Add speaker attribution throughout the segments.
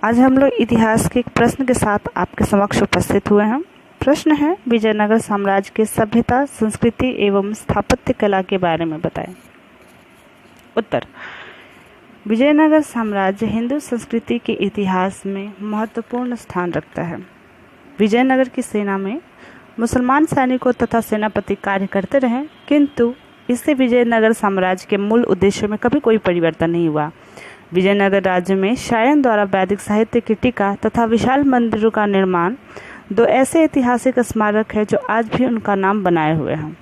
Speaker 1: आज हम लोग इतिहास के एक प्रश्न के साथ आपके समक्ष उपस्थित हुए हैं। प्रश्न है, विजयनगर साम्राज्य के सभ्यता, संस्कृति एवं स्थापत्य कला के बारे में बताएं। उत्तर, विजयनगर साम्राज्य हिंदू संस्कृति के इतिहास में महत्वपूर्ण स्थान रखता है। विजयनगर की सेना में मुसलमान सैनिकों तथा सेनापति कार्य करते रहे, किंतु इससे विजयनगर साम्राज्य के मूल उद्देश्यों में कभी कोई परिवर्तन नहीं हुआ। विजयनगर राज्य में शायन द्वारा वैदिक साहित्य की टीका तथा विशाल मंदिरों का निर्माण दो ऐसे ऐतिहासिक स्मारक हैं जो आज भी उनका नाम बनाए हुए हैं।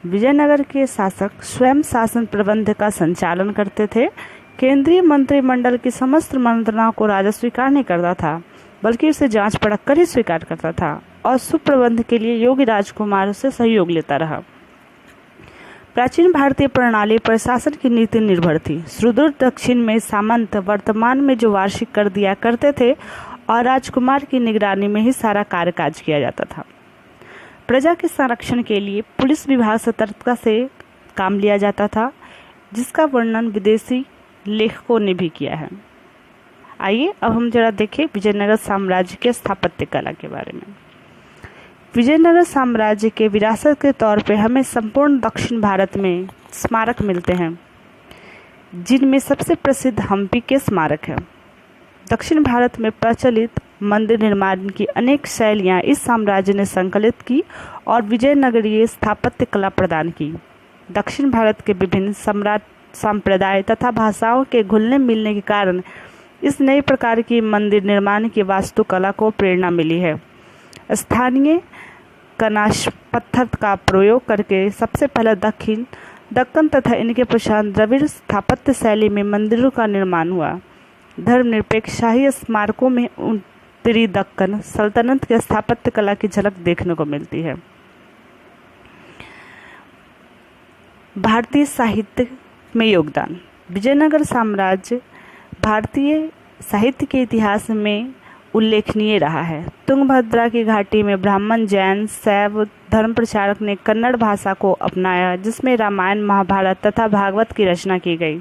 Speaker 1: विजयनगर के शासक स्वयं शासन प्रबंध का संचालन करते थे। केंद्रीय मंत्रिमंडल की समस्त मंत्रणाओं को राजा स्वीकार नहीं करता था, बल्कि उसे जांच परख कर ही स्वीकार करता था और सुप्रबंध के लिए योग्य राजकुमार से सहयोग लेता रहा। प्राचीन भारतीय प्रणाली पर शासन की नीति निर्भर थी। सुदूर दक्षिण में सामंत वर्तमान में जो वार्षिक कर दिया करते थे और राजकुमार की निगरानी में ही सारा कार्यकाज किया जाता था। प्रजा के संरक्षण के लिए पुलिस विभाग सतर्कता से काम लिया जाता था, जिसका वर्णन विदेशी लेखकों ने भी किया है। आइए अब हम जरा देखें विजयनगर साम्राज्य के स्थापत्य कला के बारे में। विजयनगर साम्राज्य के विरासत के तौर पे हमें संपूर्ण दक्षिण भारत में स्मारक मिलते हैं, जिनमें सबसे प्रसिद्ध हम्पी के स्मारक है। दक्षिण भारत में प्रचलित मंदिर निर्माण की अनेक शैलियाँ इस साम्राज्य ने संकलित की और विजयनगरीय स्थापत्य कला प्रदान की। दक्षिण भारत के विभिन्न संप्रदाय तथा भाषाओं के घुलने मिलने के कारण इस नए प्रकार की मंदिर निर्माण की वास्तुकला को प्रेरणा मिली है। स्थानीय कनाश पत्थर का प्रयोग करके सबसे पहले दक्कन तथा इनके पश्चात द्रविड़ स्थापत्य शैली में मंदिरों का निर्माण हुआ। धर्मनिरपेक्ष शाही स्मारकों में उत्तरी दक्कन सल्तनत के स्थापत्य कला की झलक देखने को मिलती है। भारतीय साहित्य में योगदान। विजयनगर साम्राज्य भारतीय साहित्य के इतिहास में उल्लेखनीय रहा है। तुंगभद्रा की घाटी में ब्राह्मण, जैन, शैव धर्म प्रचारक ने कन्नड़ भाषा को अपनाया, जिसमें रामायण, महाभारत तथा भागवत की रचना की गई।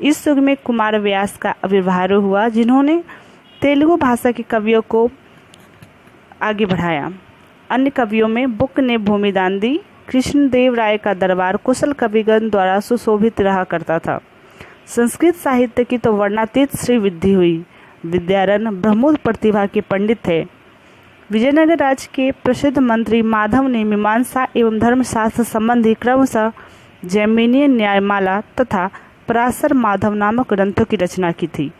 Speaker 1: इस युग में कुमार व्यास का आविर्भाव हुआ, जिन्होंने तेलुगु भाषा के कवियों को आगे बढ़ाया। अन्य कवियों में बुक ने भूमिदान दी। कृष्णदेव राय का दरबार कुशल कविगण द्वारा सुशोभित रहा करता था। संस्कृत साहित्य की तो वर्णातीत श्रीवृद्धि हुई। विद्यारण्य ब्रह्मोद प्रतिभा के पंडित थे। विजयनगर राज्य के प्रसिद्ध मंत्री माधव ने मीमांसा एवं धर्मशास्त्र संबंधी क्रमशः जैमिनीय न्यायमाला तथा पराशर माधव नामक ग्रंथों की रचना की थी।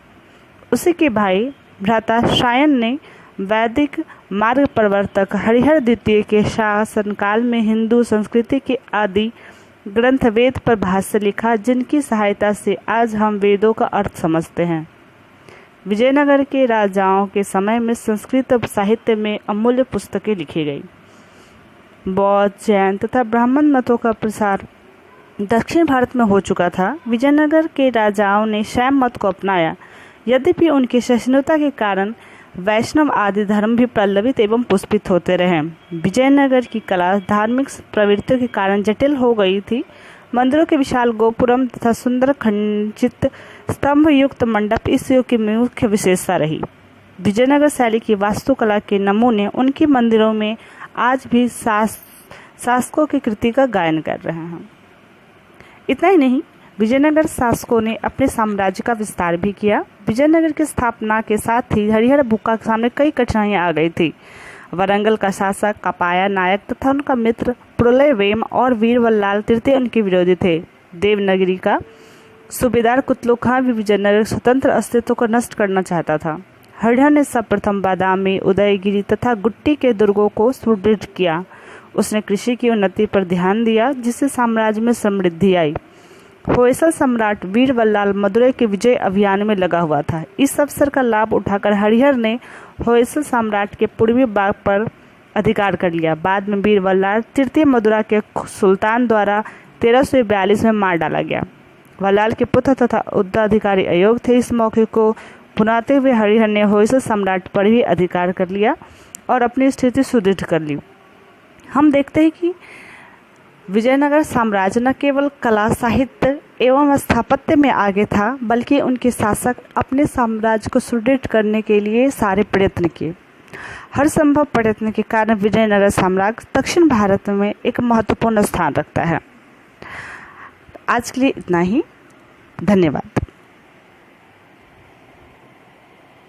Speaker 1: उसी के भाई भ्राता शायन ने वैदिक मार्ग प्रवर्तक हरिहर द्वितीय के शासनकाल में हिंदू संस्कृति के आदि ग्रंथ वेद पर भाष्य लिखा, जिनकी सहायता से आज हम वेदों का अर्थ समझते हैं। विजयनगर के राजाओं के समय में संस्कृत साहित्य में अमूल्य पुस्तकें लिखी गई। बौद्ध, जैन तथा ब्राह्मण मतों का प्रसार दक्षिण भारत में हो चुका था। विजयनगर के राजाओं ने शैव मत को अपनाया। यद्यपि उनकी सहिष्णुता के कारण वैष्णव आदि धर्म भी प्रलवित एवं पुष्पित होते रहे। विजयनगर की कला धार्मिक प्रवृत्तियों के कारण जटिल हो गई थी। मंदिरों के विशाल गोपुरम तथा सुंदर खंडित स्तंभ युक्त मंडप इस युग की मुख्य विशेषता रही। विजयनगर शैली की वास्तुकला के नमूने उनके मंदिरों में आज भी शासकों की कृति का गायन कर रहे हैं। इतना ही नहीं, विजयनगर शासकों ने अपने साम्राज्य का विस्तार भी किया। विजयनगर की स्थापना के साथ ही हरिहर बुक्का के सामने कई कठिनाइयां आ गई थी। वरंगल का शासक कपाया नायक तथा उनका मित्र पुरलयवेम और वीरवल्लाल तृतीय उनके विरोधी थे। देवनगरी का सूबेदार कुतलुक खां भी विजयनगर के स्वतंत्र अस्तित्व को नष्ट करना चाहता था। हरिहर ने सर्वप्रथम बादामी, उदयगिरी तथा गुट्टी के दुर्गों को सुदृढ़ किया। उसने कृषि की उन्नति पर ध्यान दिया, जिससे साम्राज्य में समृद्धि आई। होयसल सम्राट वीरवल्लाल मदुरै के विजय अभियान में लगा हुआ था। इस अवसर का लाभ उठाकर हरिहर ने होयसल सम्राट के पूर्वी भाग पर अधिकार कर लिया। बाद में वीरवल्लाल तृतीय मदुरा के सुल्तान द्वारा 1342 में मार डाला गया। वल्लाल के पुत्र तथा उत्तराधिकारी अयोग्य थे। इस मौके को भुनाते हुए हरिहर ने होयसल सम्राट पर भी अधिकार कर लिया और अपनी स्थिति सुदृढ़ कर ली। हम देखते हैं कि विजयनगर साम्राज्य न केवल कला, साहित्य एवं स्थापत्य में आगे था, बल्कि उनके शासक अपने साम्राज्य को सुदृढ़ करने के लिए सारे प्रयत्न किए। हर संभव प्रयत्न के कारण विजयनगर साम्राज्य दक्षिण भारत में एक महत्वपूर्ण स्थान रखता है। आज के लिए इतना ही। धन्यवाद।